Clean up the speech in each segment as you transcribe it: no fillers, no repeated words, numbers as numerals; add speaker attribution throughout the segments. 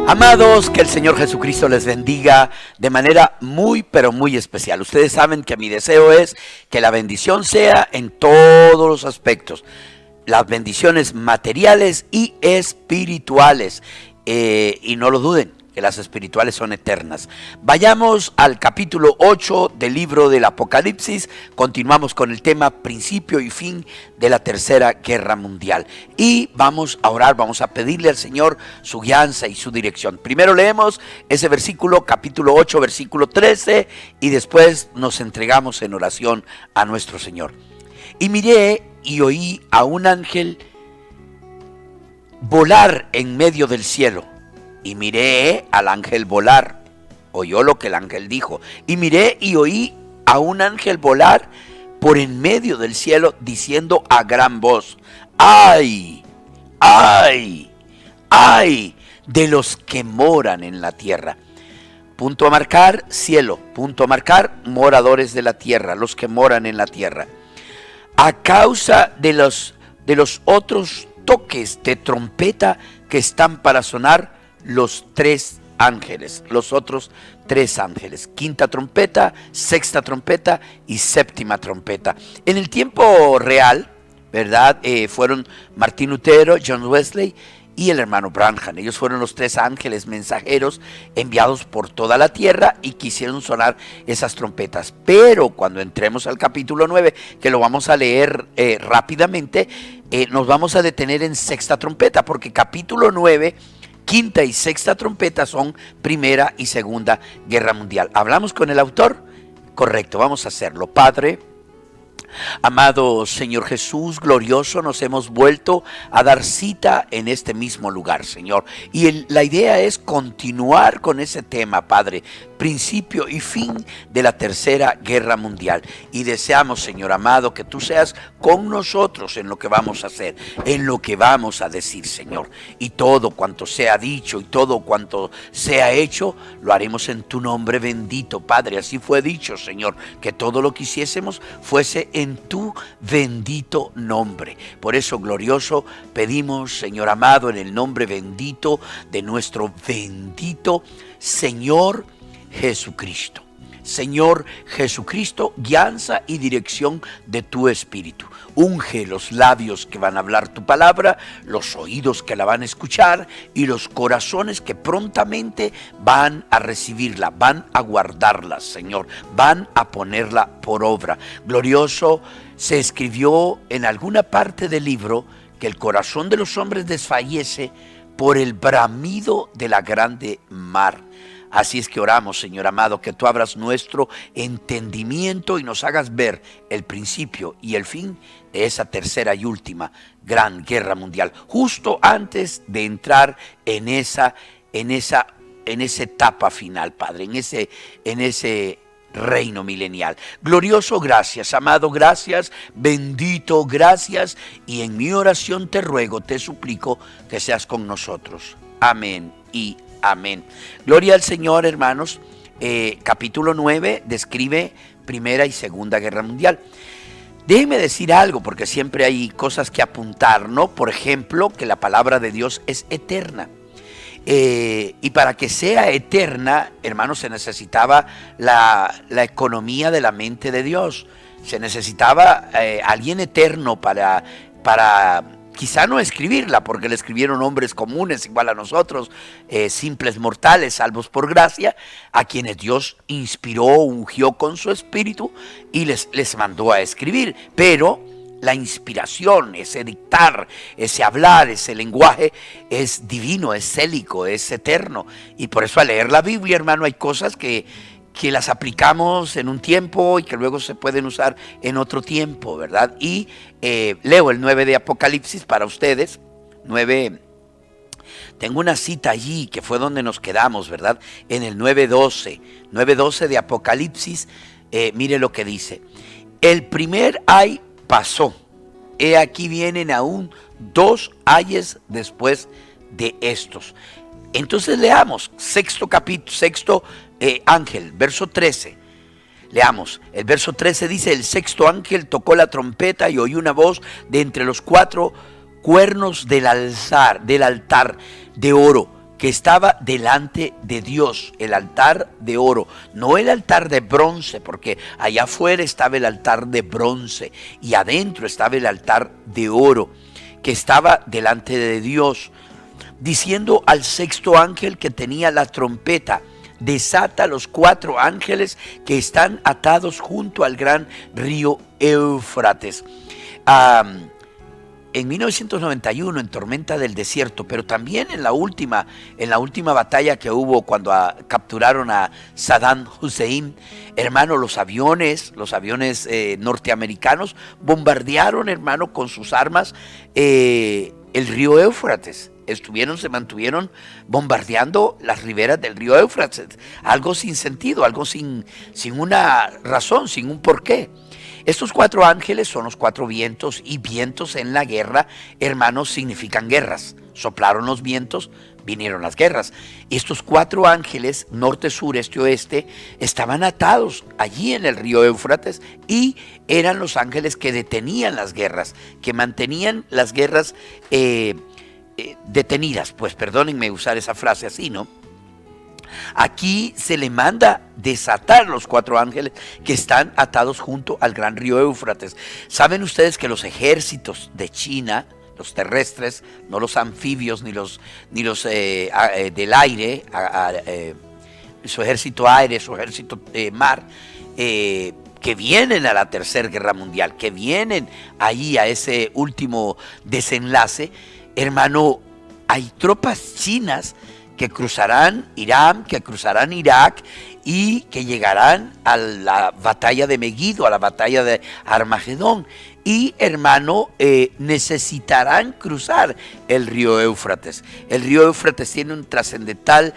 Speaker 1: Amados, que el Señor Jesucristo les bendiga de manera muy, pero muy especial. Ustedes saben que mi deseo es que la bendición sea en todos los aspectos. Las bendiciones materiales y espirituales. Y no lo duden, que las espirituales son eternas. Vayamos al capítulo 8 del libro del Apocalipsis. Continuamos con el tema principio y fin de la Tercera Guerra Mundial. Y vamos a orar, vamos a pedirle al Señor su guianza y su dirección. Primero leemos ese versículo, capítulo 8, versículo 13, y después nos entregamos en oración a nuestro Señor. Y miré y oí a un ángel volar en medio del cielo. Y miré al ángel volar, oyó lo que el ángel dijo. Y miré y oí a un ángel volar por en medio del cielo, diciendo a gran voz: ¡ay, ay, ay de los que moran en la tierra! Punto a marcar, cielo. Punto a marcar, moradores de la tierra, los que moran en la tierra. A causa de los otros toques de trompeta que están para sonar, los otros tres ángeles, quinta trompeta, sexta trompeta y séptima trompeta. En el tiempo real, ¿verdad? Fueron Martín Lutero, John Wesley y el hermano Branham. Ellos fueron los tres ángeles mensajeros enviados por toda la tierra y quisieron sonar esas trompetas. Pero cuando entremos al capítulo 9, que lo vamos a leer rápidamente, nos vamos a detener en sexta trompeta, porque capítulo 9, quinta y sexta trompeta son Primera y Segunda Guerra Mundial. ¿Hablamos con el autor? Correcto, vamos a hacerlo. Padre, amado Señor Jesús, glorioso, nos hemos vuelto a dar cita en este mismo lugar, Señor. Y la idea es continuar con ese tema, Padre, principio y fin de la Tercera Guerra Mundial. Y deseamos, Señor amado, que tú seas con nosotros en lo que vamos a hacer, en lo que vamos a decir, Señor. Y todo cuanto sea dicho y todo cuanto sea hecho, lo haremos en tu nombre bendito, Padre. Así fue dicho, Señor, que todo lo que hiciésemos fuese en tu bendito nombre. Por eso, glorioso, pedimos, Señor amado, en el nombre bendito de nuestro bendito Señor Jesucristo. Señor Jesucristo, guianza y dirección de tu Espíritu. Unge los labios que van a hablar tu palabra, los oídos que la van a escuchar y los corazones que prontamente van a recibirla, van a guardarla, Señor, van a ponerla por obra. Glorioso, se escribió en alguna parte del libro que el corazón de los hombres desfallece por el bramido de la grande mar. Así es que oramos, Señor amado, que tú abras nuestro entendimiento y nos hagas ver el principio y el fin de esa tercera y última gran guerra mundial, justo antes de entrar en esa etapa final, Padre, en ese reino milenial. Glorioso, gracias, amado, gracias, bendito, gracias, y en mi oración te ruego, te suplico que seas con nosotros. Amén y amén. Gloria al Señor, hermanos. Capítulo 9 describe Primera y Segunda Guerra Mundial. Déjenme decir algo, porque siempre hay cosas que apuntar, ¿no? Por ejemplo, que la palabra de Dios es eterna. Y para que sea eterna, hermanos, se necesitaba la economía de la mente de Dios. Se necesitaba alguien eterno para quizá no escribirla, porque la escribieron hombres comunes igual a nosotros, simples mortales, salvos por gracia, a quienes Dios inspiró, ungió con su espíritu y les mandó a escribir. Pero la inspiración, ese dictar, ese hablar, ese lenguaje es divino, es célico, es eterno. Y por eso al leer la Biblia, hermano, hay cosas que las aplicamos en un tiempo y que luego se pueden usar en otro tiempo, ¿verdad? Y leo el 9 de Apocalipsis para ustedes. 9, tengo una cita allí que fue donde nos quedamos, ¿verdad? En el 9:12. 9:12 de Apocalipsis, mire lo que dice. El primer ay pasó. He aquí vienen aún 2 ayes después de estos. Entonces leamos, sexto ángel, verso 13. Leamos, el verso 13 dice: el sexto ángel tocó la trompeta y oí una voz de entre los 4 cuernos del altar de oro que estaba delante de Dios, el altar de oro, no el altar de bronce, porque allá afuera estaba el altar de bronce y adentro estaba el altar de oro, que estaba delante de Dios, diciendo al sexto ángel que tenía la trompeta: desata los 4 ángeles que están atados junto al gran río Éufrates. En 1991, en Tormenta del Desierto, pero también en la última batalla que hubo cuando capturaron a Saddam Hussein, hermano, los aviones norteamericanos bombardearon, hermano, con sus armas el río Éufrates. Se mantuvieron bombardeando las riberas del río Éufrates, algo sin sentido, algo sin una razón, sin un porqué. Estos 4 ángeles son los 4 vientos, y vientos en la guerra, hermanos, significan guerras. Soplaron los vientos, vinieron las guerras. Estos 4 ángeles, norte, sur, este, oeste, estaban atados allí en el río Éufrates y eran los ángeles que detenían las guerras, que mantenían las guerras detenidas. Pues perdónenme usar esa frase así, ¿no? Aquí se le manda desatar los 4 ángeles que están atados junto al gran río Éufrates. Saben ustedes que los ejércitos de China, los terrestres, no los anfibios ni los del aire, su ejército aire, su ejército mar, que vienen a la Tercera Guerra Mundial, que vienen ahí a ese último desenlace, hermano, hay tropas chinas que cruzarán Irán, que cruzarán Irak y que llegarán a la batalla de Megiddo, a la batalla de Armagedón. Y, hermano, necesitarán cruzar el río Éufrates. El río Éufrates tiene un trascendental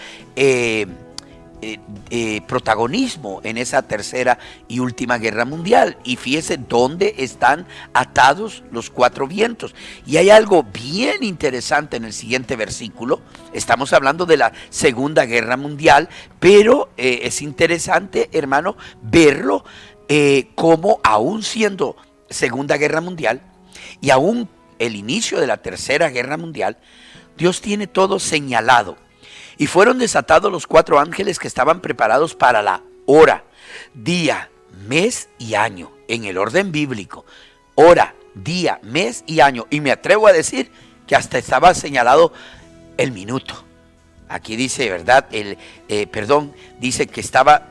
Speaker 1: protagonismo en esa tercera y última guerra mundial. Y fíjese dónde están atados los 4 vientos. Y hay algo bien interesante en el siguiente versículo. Estamos hablando de la Segunda Guerra Mundial, pero es interesante, hermano, verlo como aún siendo Segunda Guerra Mundial y aún el inicio de la Tercera Guerra Mundial, Dios tiene todo señalado. Y fueron desatados los 4 ángeles que estaban preparados para la hora, día, mes y año, en el orden bíblico. Hora, día, mes y año. Y me atrevo a decir que hasta estaba señalado el minuto. Aquí dice, ¿verdad? Dice que estaba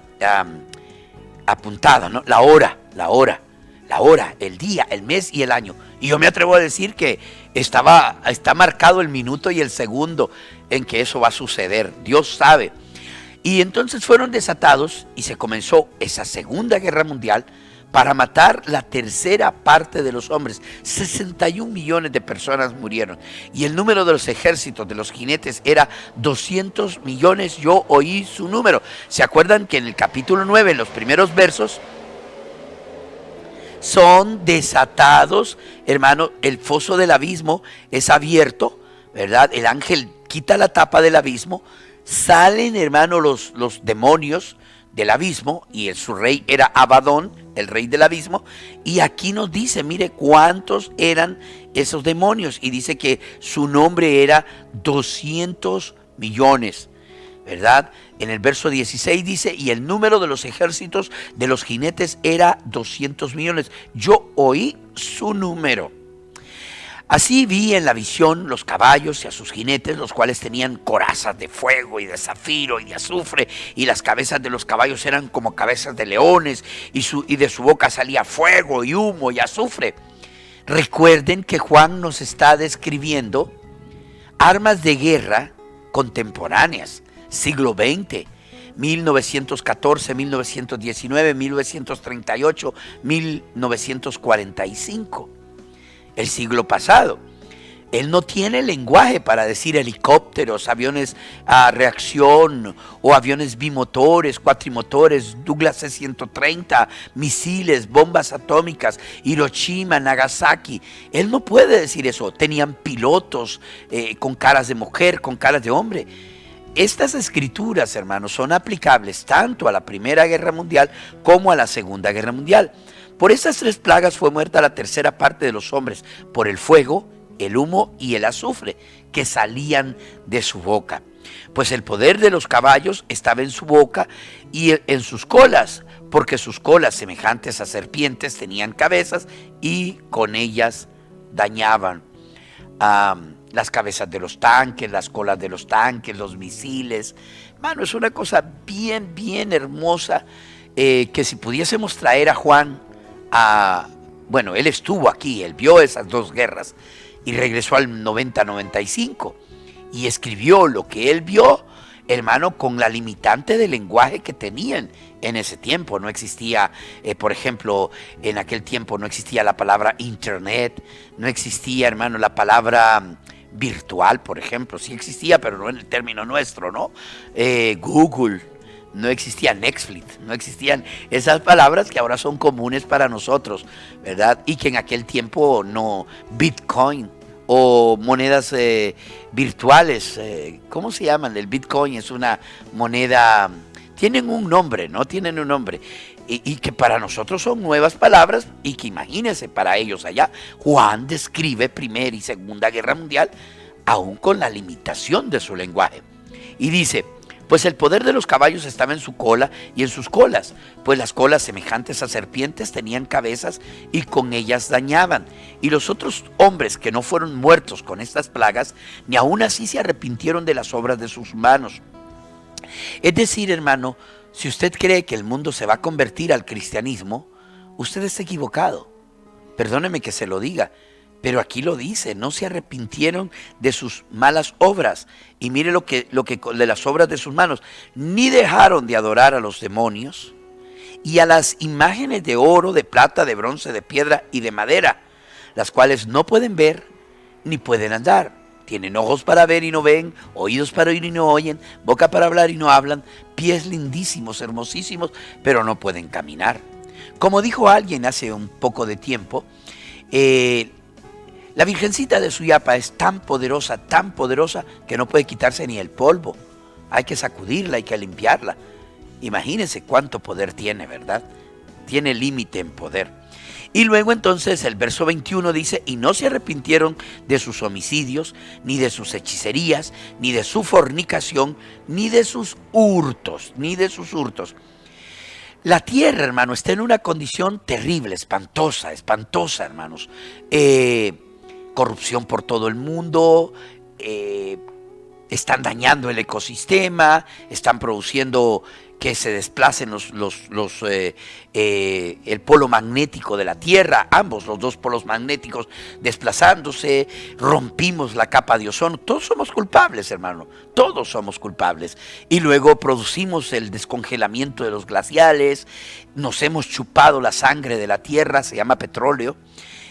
Speaker 1: apuntado, ¿no? La hora, el día, el mes y el año. Y yo me atrevo a decir que está marcado el minuto y el segundo en que eso va a suceder. Dios sabe. Y entonces fueron desatados y se comenzó esa Segunda Guerra Mundial para matar la tercera parte de los hombres. 61 millones de personas murieron. Y el número de los ejércitos, de los jinetes, era 200 millones. Yo oí su número. ¿Se acuerdan que en el capítulo 9, en los primeros versos, son desatados, hermano? El foso del abismo es abierto, ¿verdad? El ángel quita la tapa del abismo, salen, hermano, los demonios del abismo, y su rey era Abadón, el rey del abismo, y aquí nos dice, mire cuántos eran esos demonios, y dice que su nombre era 200 millones, ¿verdad? En el verso 16 dice, y el número de los ejércitos de los jinetes era 200 millones. Yo oí su número. Así vi en la visión los caballos y a sus jinetes, los cuales tenían corazas de fuego y de zafiro y de azufre, y las cabezas de los caballos eran como cabezas de leones, y de su boca salía fuego y humo y azufre. Recuerden que Juan nos está describiendo armas de guerra contemporáneas, siglo XX, 1914, 1919, 1938, 1945. El siglo pasado. Él no tiene lenguaje para decir helicópteros, aviones a reacción o aviones bimotores, cuatrimotores, Douglas C-130, misiles, bombas atómicas, Hiroshima, Nagasaki. Él no puede decir eso. Tenían pilotos con caras de mujer, con caras de hombre. Estas escrituras, hermanos, son aplicables tanto a la Primera Guerra Mundial como a la Segunda Guerra Mundial. Por estas 3 plagas fue muerta la tercera parte de los hombres, por el fuego, el humo y el azufre que salían de su boca. Pues el poder de los caballos estaba en su boca y en sus colas, porque sus colas, semejantes a serpientes, tenían cabezas y con ellas dañaban las cabezas de los tanques, las colas de los tanques, los misiles. Mano, es una cosa bien, bien hermosa, que si pudiésemos traer a Juan bueno, él estuvo aquí, él vio esas dos guerras y regresó al 90-95 y escribió lo que él vio, hermano, con la limitante del lenguaje que tenían en ese tiempo. No existía, por ejemplo, en aquel tiempo no existía la palabra internet, no existía, hermano, la palabra virtual, por ejemplo. Sí existía, pero no en el término nuestro, ¿no? Google, no existía Netflix, no existían esas palabras que ahora son comunes para nosotros, ¿verdad? Y que en aquel tiempo no. Bitcoin o monedas virtuales, ¿cómo se llaman? El Bitcoin es una moneda, tienen un nombre, ¿no? Tienen un nombre. Y que para nosotros son nuevas palabras y que imagínense para ellos allá. Juan describe Primera y Segunda Guerra Mundial aún con la limitación de su lenguaje. Y dice, pues el poder de los caballos estaba en su cola y en sus colas, pues las colas semejantes a serpientes tenían cabezas y con ellas dañaban. Y los otros hombres que no fueron muertos con estas plagas, ni aun así se arrepintieron de las obras de sus manos. Es decir, hermano, si usted cree que el mundo se va a convertir al cristianismo, usted está equivocado. Perdóneme que se lo diga, pero aquí lo dice, no se arrepintieron de sus malas obras. Y mire lo que de las obras de sus manos, ni dejaron de adorar a los demonios y a las imágenes de oro, de plata, de bronce, de piedra y de madera, las cuales no pueden ver ni pueden andar. Tienen ojos para ver y no ven, oídos para oír y no oyen, boca para hablar y no hablan, pies lindísimos, hermosísimos, pero no pueden caminar. Como dijo alguien hace un poco de tiempo, la Virgencita de Suyapa es tan poderosa que no puede quitarse ni el polvo. Hay que sacudirla, hay que limpiarla. Imagínense cuánto poder tiene, ¿verdad? Tiene límite en poder. Y luego entonces el verso 21 dice, y no se arrepintieron de sus homicidios, ni de sus hechicerías, ni de su fornicación, ni de sus hurtos, La tierra, hermano, está en una condición terrible, espantosa, hermanos. Corrupción por todo el mundo, están dañando el ecosistema, están produciendo que se desplacen el polo magnético de la Tierra, los dos polos magnéticos desplazándose, rompimos la capa de ozono. Todos somos culpables, hermano, todos somos culpables. Y luego producimos el descongelamiento de los glaciales, nos hemos chupado la sangre de la Tierra, se llama petróleo.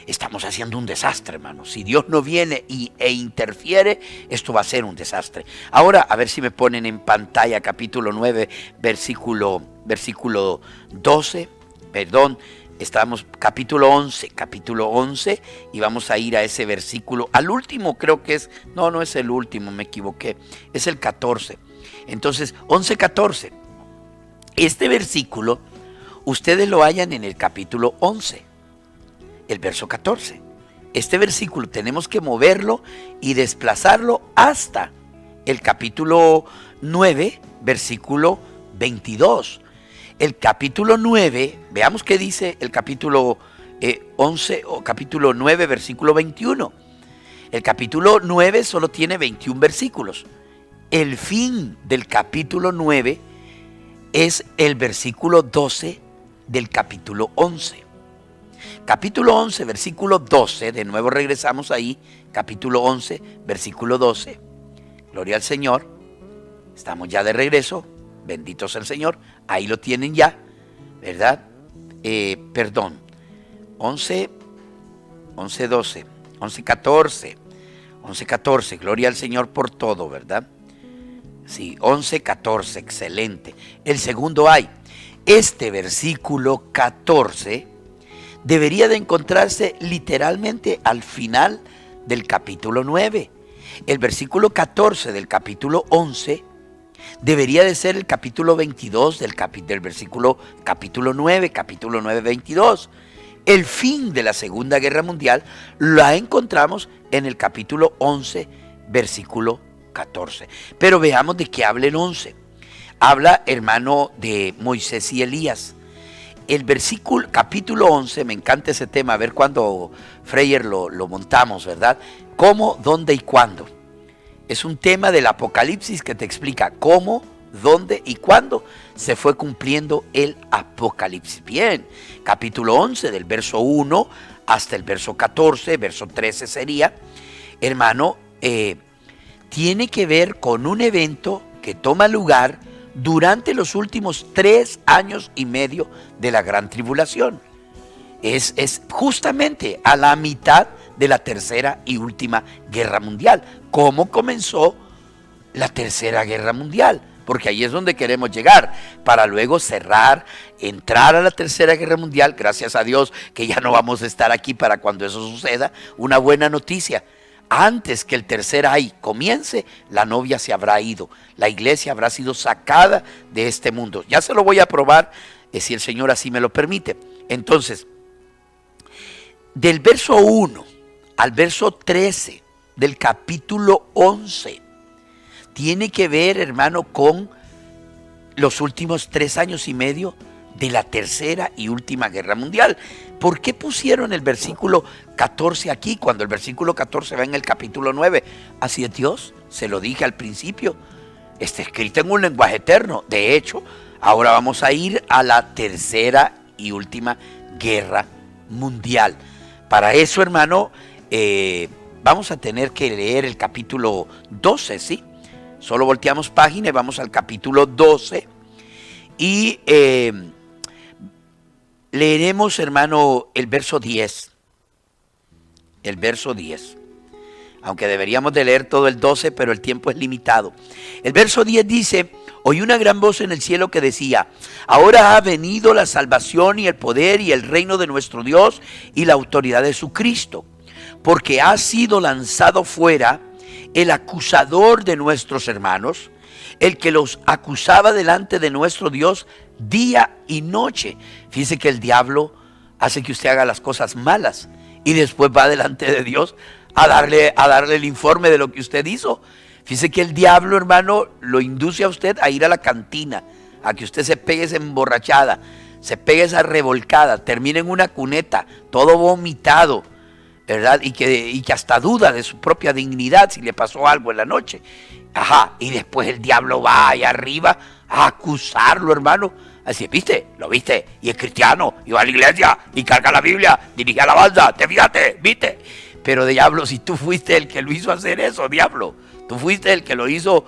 Speaker 1: Estamos haciendo un desastre, hermano. Si Dios no viene e interfiere, esto va a ser un desastre. Ahora, a ver si me ponen en pantalla capítulo 9, versículo 12. Perdón, estamos capítulo 11, y vamos a ir a ese versículo. Al último creo que es, no es el último, me equivoqué. Es el 14. Entonces, 11:14. Este versículo, ustedes lo hallan en el capítulo 11. El verso 14. Este versículo tenemos que moverlo y desplazarlo hasta el capítulo 9, versículo 22. El capítulo 9, veamos qué dice el capítulo 11 o capítulo 9, versículo 21. El capítulo 9 solo tiene 21 versículos. El fin del capítulo 9 es el versículo 12 del capítulo 11. Capítulo 11, versículo 12, de nuevo regresamos ahí, capítulo 11, versículo 12. Gloria al Señor, estamos ya de regreso, bendito sea el Señor, ahí lo tienen ya, ¿verdad? 11, 12, 11, 14, gloria al Señor por todo, ¿verdad? Sí, 11, 14, excelente. El segundo hay, este versículo 14 debería de encontrarse literalmente al final del capítulo 9. El versículo 14 del capítulo 11 debería de ser el capítulo 22 del capítulo 9, 22. El fin de la Segunda Guerra Mundial la encontramos en el capítulo 11, versículo 14. Pero veamos de qué habla el 11. Habla, hermano, de Moisés y Elías. El versículo, capítulo 11, me encanta ese tema, a ver cuándo, Freyer, lo montamos, ¿verdad? ¿Cómo, dónde y cuándo? Es un tema del Apocalipsis que te explica cómo, dónde y cuándo se fue cumpliendo el Apocalipsis. Bien, capítulo 11, del verso 1 hasta el verso 14, verso 13 sería, hermano, tiene que ver con un evento que toma lugar durante los últimos 3 años y medio de la Gran Tribulación. Es justamente a la mitad de la tercera y última guerra mundial. ¿Cómo comenzó la tercera guerra mundial? Porque ahí es donde queremos llegar, para luego cerrar, entrar a la tercera guerra mundial. Gracias a Dios que ya no vamos a estar aquí para cuando eso suceda. Una buena noticia: antes que el tercer ay comience, la novia se habrá ido, la iglesia habrá sido sacada de este mundo. Ya se lo voy a probar, si el Señor así me lo permite. Entonces, del verso 1 al verso 13 del capítulo 11, tiene que ver, hermano, con los últimos 3 años y medio de la tercera y última guerra mundial. ¿Por qué pusieron el versículo 14 aquí cuando el versículo 14 va en el capítulo 9? Así es Dios, se lo dije al principio, está escrito en un lenguaje eterno. De hecho, ahora vamos a ir a la tercera y última guerra mundial. Para eso, hermano, vamos a tener que leer el capítulo 12, ¿sí? Solo volteamos página y vamos al capítulo 12 y leeremos, hermano, el verso 10. El verso 10. Aunque deberíamos de leer todo el 12, pero el tiempo es limitado. El verso 10 dice: oí una gran voz en el cielo que decía: ahora ha venido la salvación y el poder y el reino de nuestro Dios y la autoridad de su Cristo, porque ha sido lanzado fuera el acusador de nuestros hermanos, el que los acusaba delante de nuestro Dios día y noche. Fíjese que el diablo hace que usted haga las cosas malas y después va delante de Dios a darle el informe de lo que usted hizo. Fíjese que el diablo, hermano, lo induce a usted a ir a la cantina, a que usted se pegue esa emborrachada, se pegue esa revolcada, termine en una cuneta, todo vomitado, ¿verdad? Y que hasta duda de su propia dignidad si le pasó algo en la noche. Ajá, y después el diablo va allá arriba a acusarlo, hermano. Así, ¿viste? ¿Lo viste? Y es cristiano, y va a la iglesia, y carga la Biblia, dirige alabanza, te fijaste, ¿viste? Pero diablo, si tú fuiste el que lo hizo hacer eso, diablo, tú fuiste el que lo hizo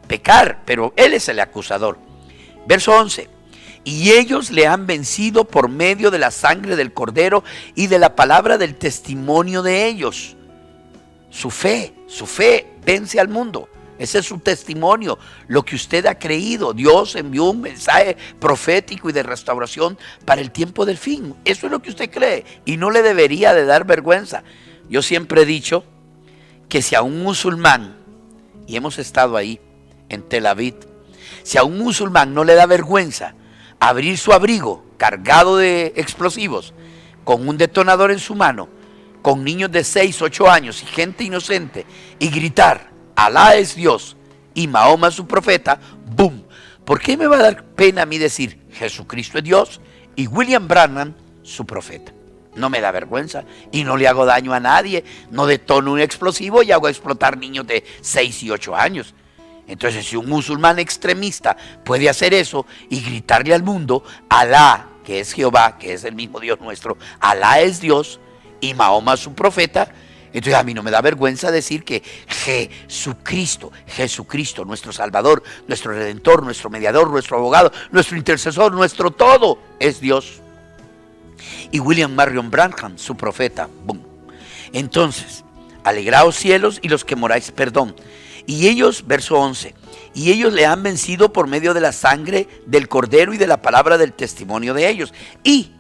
Speaker 1: pecar, pero él es el acusador. Verso 11. Y ellos le han vencido por medio de la sangre del Cordero y de la palabra del testimonio de ellos. Su fe vence al mundo. Ese es su testimonio, lo que usted ha creído. Dios envió un mensaje profético y de restauración para el tiempo del fin. Eso es lo que usted cree y no le debería de dar vergüenza. Yo siempre he dicho que si a un musulmán, y hemos estado ahí en Tel Aviv, si a un musulmán no le da vergüenza abrir su abrigo cargado de explosivos, con un detonador en su mano, con niños de 6, 8 años y gente inocente, y gritar: Alá es Dios y Mahoma su profeta, ¡boom! ¿Por qué me va a dar pena a mí decir Jesucristo es Dios y William Branham su profeta? No me da vergüenza y no le hago daño a nadie, no detono un explosivo y hago explotar niños de 6 y 8 años. Entonces, si un musulmán extremista puede hacer eso y gritarle al mundo: Alá, que es Jehová, que es el mismo Dios nuestro, Alá es Dios y Mahoma su profeta, entonces a mí no me da vergüenza decir que Jesucristo, nuestro Salvador, nuestro Redentor, nuestro Mediador, nuestro Abogado, nuestro Intercesor, nuestro todo, es Dios. Y William Marion Branham, su profeta, boom. Entonces, alegraos cielos y los que moráis perdón. Y ellos, verso 11, y ellos le han vencido por medio de la sangre del Cordero y de la palabra del testimonio de ellos, y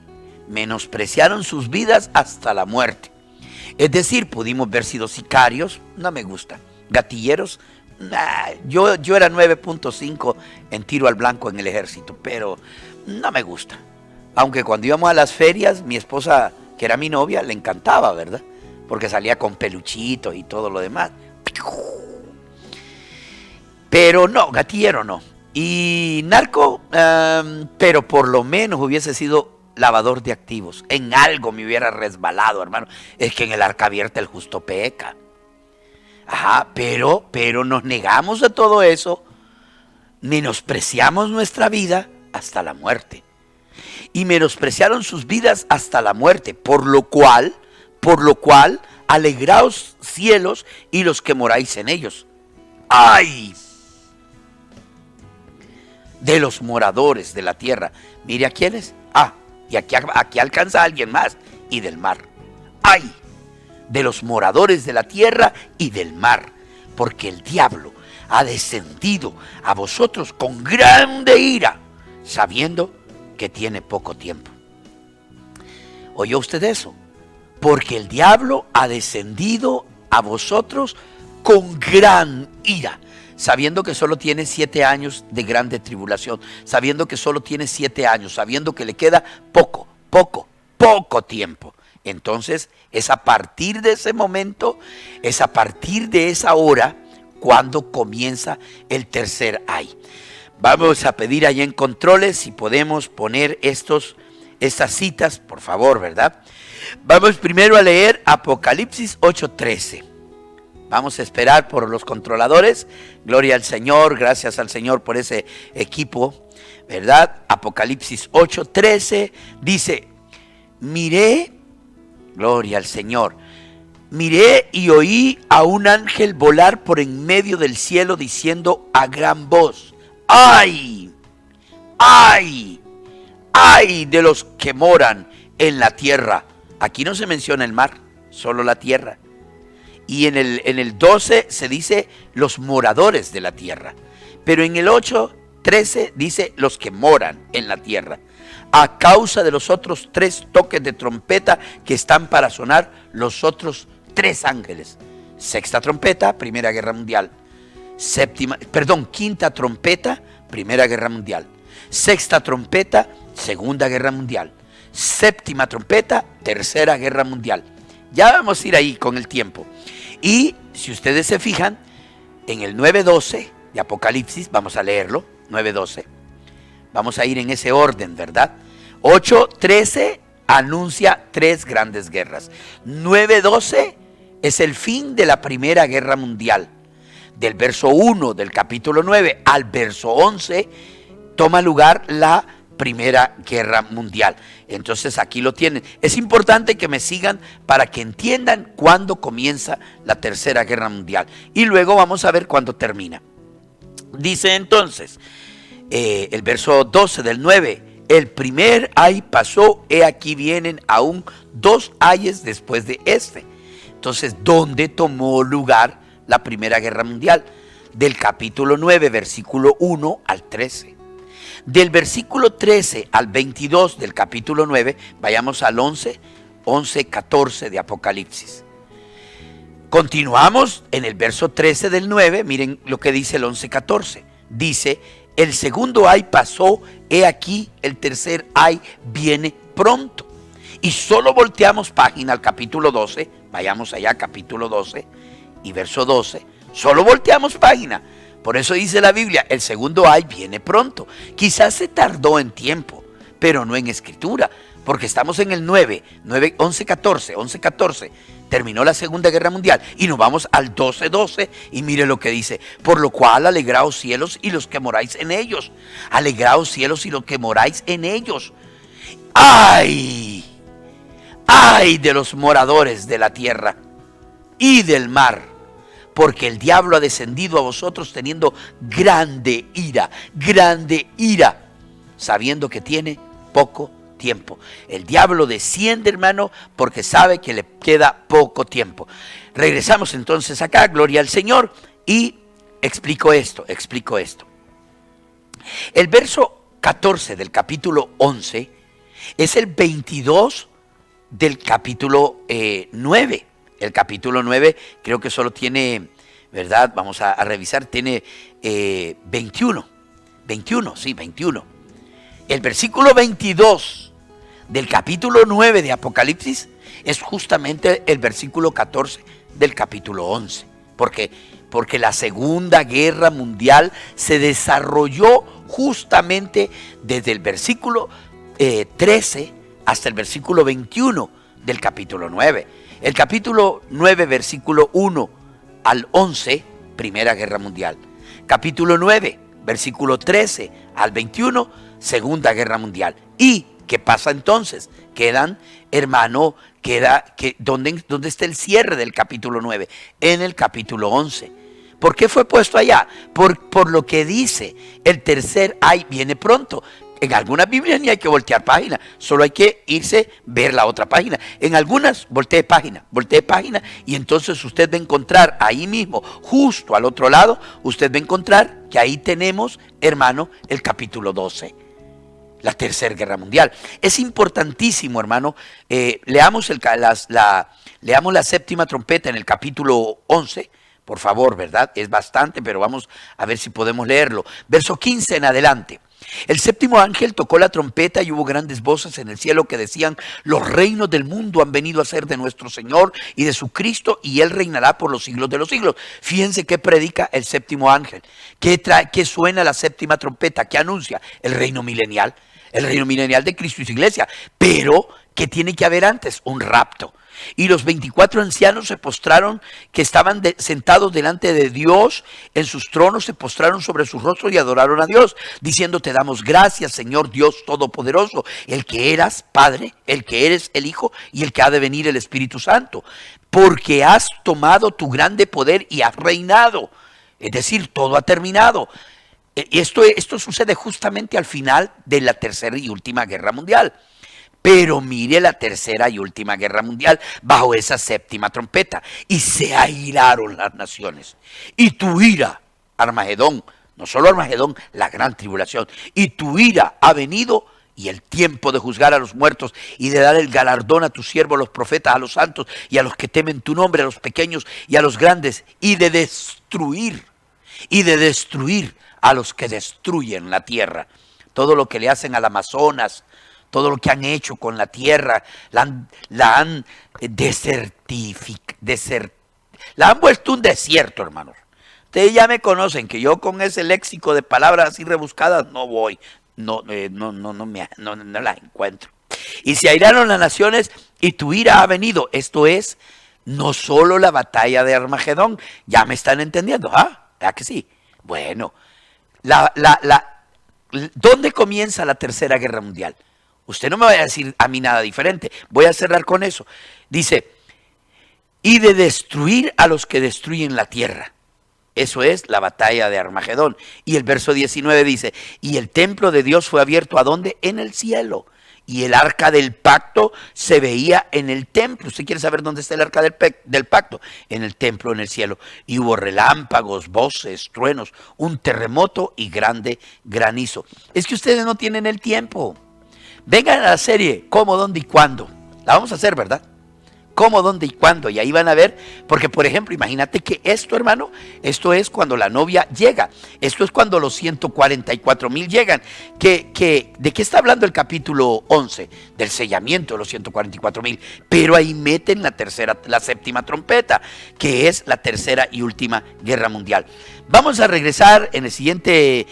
Speaker 1: menospreciaron sus vidas hasta la muerte. Es decir, pudimos haber sido sicarios, no me gusta, gatilleros, yo era 9.5 en tiro al blanco en el ejército, pero no me gusta. Aunque cuando íbamos a las ferias, mi esposa, que era mi novia, le encantaba, ¿verdad? Porque salía con peluchitos y todo lo demás. Pero no, gatillero no. Y narco, pero por lo menos hubiese sido lavador de activos. En algo me hubiera resbalado, hermano. Es que en el arca abierta el justo peca. Ajá, pero nos negamos a todo eso, menospreciamos nuestra vida hasta la muerte. Y menospreciaron sus vidas hasta la muerte, por lo cual, alegraos cielos y los que moráis en ellos. ¡Ay! De los moradores de la tierra. Mire a quiénes. Y aquí alcanza a alguien más. Y del mar. ¡Ay! De los moradores de la tierra y del mar. Porque el diablo ha descendido a vosotros con grande ira, sabiendo que tiene poco tiempo. ¿Oyó usted eso? Porque el diablo ha descendido a vosotros con gran ira, sabiendo que solo tiene 7 años de grande tribulación, sabiendo que solo tiene 7 años, sabiendo que le queda poco tiempo. Entonces es a partir de ese momento, es a partir de esa hora cuando comienza el tercer ay. Vamos a pedir allá en controles si podemos poner estas citas, por favor, ¿verdad? Vamos primero a leer Apocalipsis 8:13. Vamos a esperar por los controladores. Gloria al Señor, gracias al Señor por ese equipo, ¿verdad? Apocalipsis 8:13 dice: miré, gloria al Señor, miré y oí a un ángel volar por en medio del cielo diciendo a gran voz: ¡ay! ¡ay! ¡ay de los que moran en la tierra! Aquí no se menciona el mar, solo la tierra. Y en el 12 se dice los moradores de la tierra. Pero en el 8:13 dice los que moran en la tierra. A causa de los otros 3 toques de trompeta que están para sonar los otros 3 ángeles. Sexta trompeta, Primera Guerra Mundial. Quinta trompeta, Primera Guerra Mundial. Sexta trompeta, Segunda Guerra Mundial. Séptima trompeta, Tercera Guerra Mundial. Ya vamos a ir ahí con el tiempo. Y si ustedes se fijan, en el 9:12 de Apocalipsis, vamos a leerlo, 9:12. Vamos a ir en ese orden, ¿verdad? 8:13 anuncia 3 grandes guerras. 9:12 es el fin de la Primera Guerra Mundial. Del verso 1 del capítulo 9 al verso 11 toma lugar la Primera Guerra Mundial. Entonces aquí lo tienen. Es importante que me sigan para que entiendan cuándo comienza la Tercera Guerra Mundial. Y luego vamos a ver cuándo termina. Dice entonces, el verso 12 del 9, el primer ay pasó, he aquí vienen aún 2 ayes después de este. Entonces, ¿dónde tomó lugar la Primera Guerra Mundial? Del capítulo 9, versículo 1 al 13. Del versículo 13 al 22 del capítulo 9, vayamos al 11:14 de Apocalipsis. Continuamos en el verso 13 del 9, miren lo que dice el 11:14. Dice: el segundo ay pasó, he aquí el tercer ay viene pronto. Y solo volteamos página al capítulo 12, vayamos allá, capítulo 12 y verso 12, solo volteamos página. Por eso dice la Biblia, el segundo ay viene pronto. Quizás se tardó en tiempo, pero no en escritura, porque estamos en el 11:14. Terminó la Segunda Guerra Mundial y nos vamos al 12:12 y mire lo que dice: por lo cual alegraos cielos y los que moráis en ellos. Alegraos cielos y los que moráis en ellos. ¡Ay! ¡ay de los moradores de la tierra y del mar! Porque el diablo ha descendido a vosotros teniendo grande ira, sabiendo que tiene poco tiempo. El diablo desciende, hermano, porque sabe que le queda poco tiempo. Regresamos entonces acá, gloria al Señor, y explico esto. El verso 14 del capítulo 11 es el 22 del capítulo 9. El capítulo 9 creo que solo tiene, ¿verdad? Vamos a revisar, tiene 21. El versículo 22 del capítulo 9 de Apocalipsis es justamente el versículo 14 del capítulo 11. Porque la Segunda Guerra Mundial se desarrolló justamente desde el versículo 13 hasta el versículo 21 del capítulo 9. El capítulo 9, versículo 1 al 11, Primera Guerra Mundial. Capítulo 9, versículo 13 al 21, Segunda Guerra Mundial. ¿Y qué pasa entonces? ¿Dónde está el cierre del capítulo 9? En el capítulo 11. ¿Por qué fue puesto allá? Por lo que dice, el tercer ay viene pronto. En algunas Biblias ni hay que voltear página, solo hay que ver la otra página. En algunas, voltee página, y entonces usted va a encontrar ahí mismo, justo al otro lado, usted va a encontrar que ahí tenemos, hermano, el capítulo 12. La Tercera Guerra Mundial. Es importantísimo, hermano. Leamos la séptima trompeta en el capítulo 11. Por favor, ¿verdad? Es bastante, pero vamos a ver si podemos leerlo. Verso 15 en adelante. El séptimo ángel tocó la trompeta y hubo grandes voces en el cielo que decían: los reinos del mundo han venido a ser de nuestro Señor y de su Cristo, y Él reinará por los siglos de los siglos. Fíjense qué predica el séptimo ángel. ¿Qué suena la séptima trompeta? ¿Qué anuncia? El reino milenial. El reino milenial de Cristo y su iglesia. Pero, ¿qué tiene que haber antes? Un rapto. Y los 24 ancianos se postraron, que estaban sentados delante de Dios en sus tronos, se postraron sobre sus rostros y adoraron a Dios, diciendo: te damos gracias, Señor Dios Todopoderoso, el que eras Padre, el que eres el Hijo y el que ha de venir el Espíritu Santo, porque has tomado tu grande poder y has reinado. Es decir, todo ha terminado. Esto sucede justamente al final de la Tercera y Última Guerra Mundial. Pero mire la Tercera y Última Guerra Mundial bajo esa séptima trompeta. Y se airaron las naciones. Y tu ira, Armagedón, no solo Armagedón, la gran tribulación. Y tu ira ha venido, y el tiempo de juzgar a los muertos y de dar el galardón a tus siervos, los profetas, a los santos y a los que temen tu nombre, a los pequeños y a los grandes, y de destruir a los que destruyen la tierra. Todo lo que le hacen al Amazonas, todo lo que han hecho con la tierra, la han vuelto un desierto, hermanos. Ustedes ya me conocen, que yo con ese léxico de palabras así rebuscadas no voy, no las encuentro. Y se airaron las naciones y tu ira ha venido. Esto es no solo la batalla de Armagedón, ya me están entendiendo, ¿ah? ¿Verdad que sí? Bueno, ¿dónde comienza la Tercera Guerra Mundial? Usted no me vaya a decir a mí nada diferente. Voy a cerrar con eso. Dice: y de destruir a los que destruyen la tierra. Eso es la batalla de Armagedón. Y el verso 19 dice: y el templo de Dios fue abierto, ¿a dónde? En el cielo. Y el arca del pacto se veía en el templo. ¿Usted quiere saber dónde está el arca del pacto? En el templo, en el cielo. Y hubo relámpagos, voces, truenos, un terremoto y grande granizo. Es que ustedes no tienen el tiempo. Vengan a la serie ¿Cómo, dónde y cuándo? La vamos a hacer, ¿verdad? ¿Cómo, dónde y cuándo? Y ahí van a ver, porque por ejemplo, imagínate que esto, hermano, esto es cuando la novia llega. Esto es cuando los 144,000 llegan. ¿De qué está hablando el capítulo 11? Del sellamiento de los 144,000. Pero ahí meten la séptima trompeta, que es la Tercera y Última Guerra Mundial. Vamos a regresar en el siguiente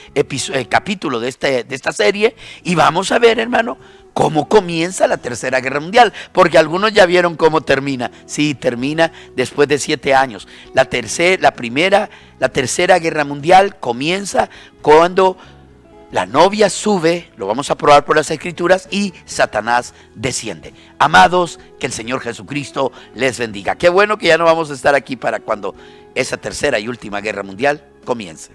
Speaker 1: capítulo de esta serie y vamos a ver, hermano, cómo comienza la Tercera Guerra Mundial, porque algunos ya vieron cómo termina. Sí, termina después de 7 años. La Tercera Guerra Mundial comienza cuando la novia sube, lo vamos a probar por las Escrituras, y Satanás desciende. Amados, que el Señor Jesucristo les bendiga. Qué bueno que ya no vamos a estar aquí para cuando esa Tercera y Última Guerra Mundial comience.